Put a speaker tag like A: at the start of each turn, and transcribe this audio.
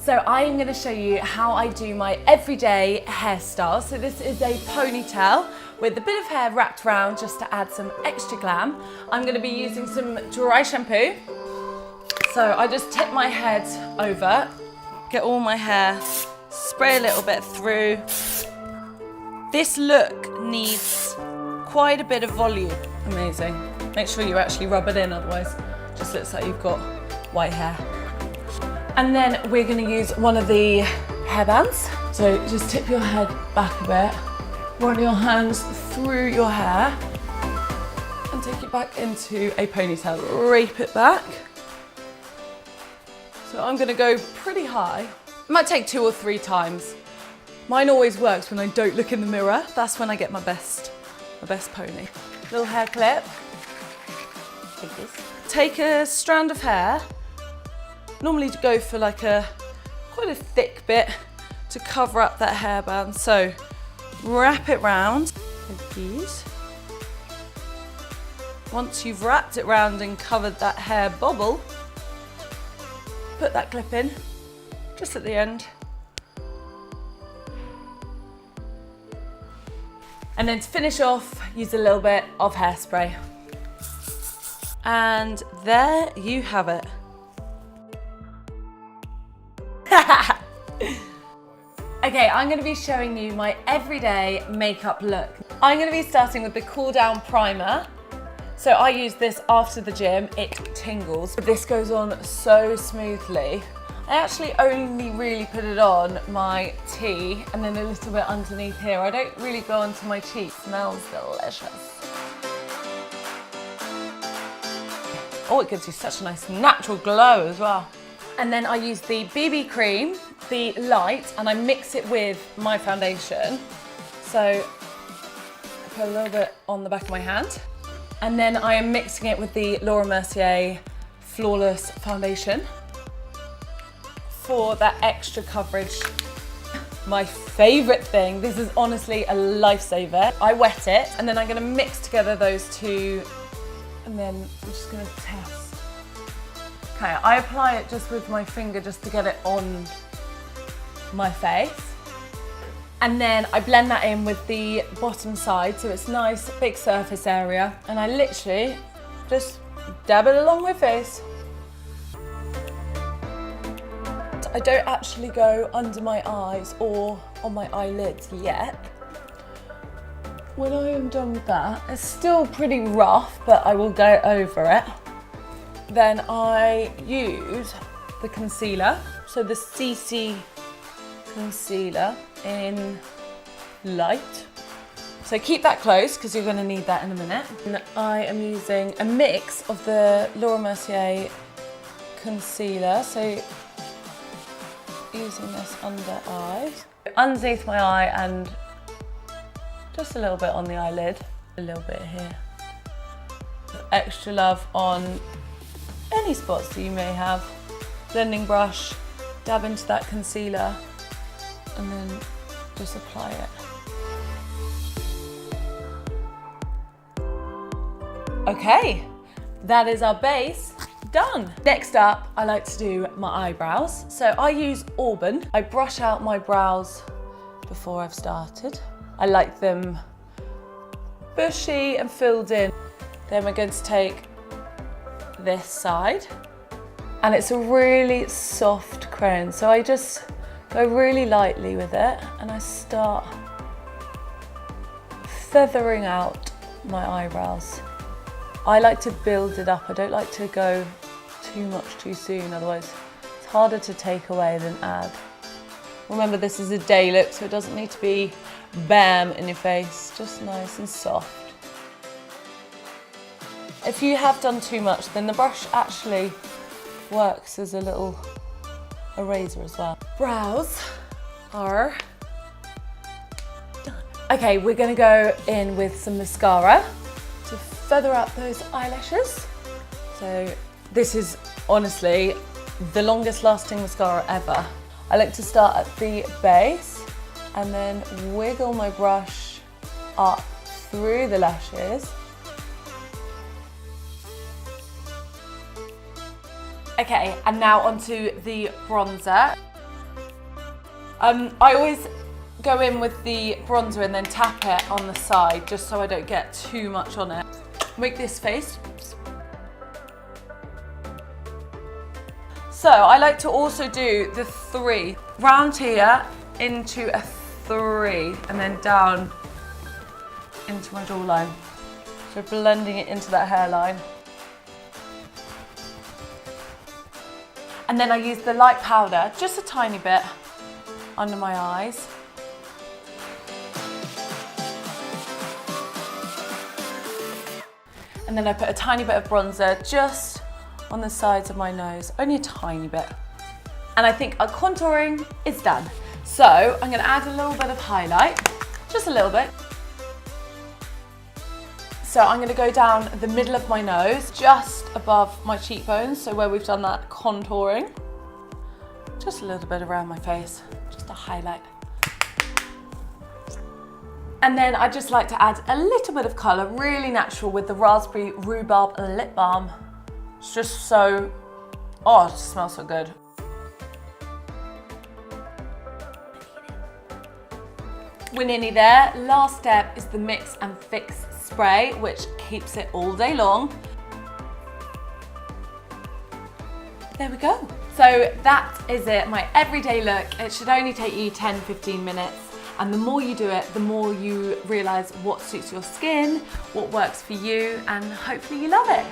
A: So I'm going to show you how I do my everyday hairstyle. So this is a ponytail with a bit of hair wrapped around just to add some extra glam. I'm going to be using some dry shampoo. So I just tip my head over, get all my hair, spray a little bit through. This look needs quite a bit of volume. Amazing. Make sure you actually rub it in, otherwise it just looks like you've got white hair. And then we're going to use one of the hairbands. So just tip your head back a bit, run your hands through your hair and take it back into a ponytail. Rape it back. So I'm going to go pretty high. It might take 2 or 3 times. Mine always works when I don't look in the mirror. That's when I get my best pony. Little hair clip. Take this. Take a strand of hair. Normally to go for like quite a thick bit to cover up that hairband. So wrap it round like these. Once you've wrapped it round and covered that hair bobble, put that clip in just at the end. And then to finish off, use a little bit of hairspray. And there you have it. Okay, I'm going to be showing you my everyday makeup look. I'm going to be starting with the Cool Down Primer. So I use this after the gym, it tingles. This goes on so smoothly. I actually only really put it on my T and then a little bit underneath here. I don't really go onto my cheeks. Smells delicious. Oh, it gives you such a nice natural glow as well. And then I use the BB cream, the light, and I mix it with my foundation. So I put a little bit on the back of my hand. And then I am mixing it with the Laura Mercier Flawless Foundation for that extra coverage. My favorite thing, this is honestly a lifesaver. I wet it and then I'm gonna mix together those two and then I'm just gonna test. Okay, I apply it just with my finger just to get it on my face. And then I blend that in with the bottom side so it's nice, big surface area. And I literally just dab it along my face. I don't actually go under my eyes or on my eyelids yet. When I am done with that, it's still pretty rough, but I will go over it. Then I use the concealer, so the CC concealer in light. So keep that close because you're going to need that in a minute. And I am using a mix of the Laura Mercier concealer, so using this under eyes, underneath my eye and just a little bit on the eyelid, a little bit here. Extra love on any spots that you may have. Blending brush, dab into that concealer and then just apply it. Okay, that is our base done. Next up, I like to do my eyebrows. So I use Auburn. I brush out my brows before I've started. I like them bushy and filled in. Then we're going to take this side and it's a really soft crayon. So I just go really lightly with it and I start feathering out my eyebrows. I like to build it up. I don't like to go too much too soon, otherwise it's harder to take away than add. Remember, this is a day look, so it doesn't need to be bam in your face, just nice and soft. If you have done too much, then the brush actually works as a little eraser as well. Brows are done. Okay, we're gonna go in with some mascara to feather out those eyelashes. So this is honestly the longest lasting mascara ever. I like to start at the base and then wiggle my brush up through the lashes. Okay, and now onto the bronzer. I always go in with the bronzer and then tap it on the side just so I don't get too much on it. Make this face. So I like to also do the 3. Round here into a 3 and then down into my jawline. So blending it into that hairline. And then I use the light powder, just a tiny bit, under my eyes. And then I put a tiny bit of bronzer just on the sides of my nose, only a tiny bit. And I think our contouring is done. So I'm gonna add a little bit of highlight, just a little bit. So I'm gonna go down the middle of my nose, just above my cheekbones, so where we've done that contouring. Just a little bit around my face, just a highlight. And then I just like to add a little bit of colour, really natural, with the Raspberry Rhubarb Lip Balm. It's just so, oh, it just smells so good. We're nearly there. Last step is the Mix and Fix spray, which keeps it all day long. There we go. So that is it, my everyday look. It should only take you 10-15 minutes. And the more you do it, the more you realise what suits your skin, what works for you, and hopefully you love it.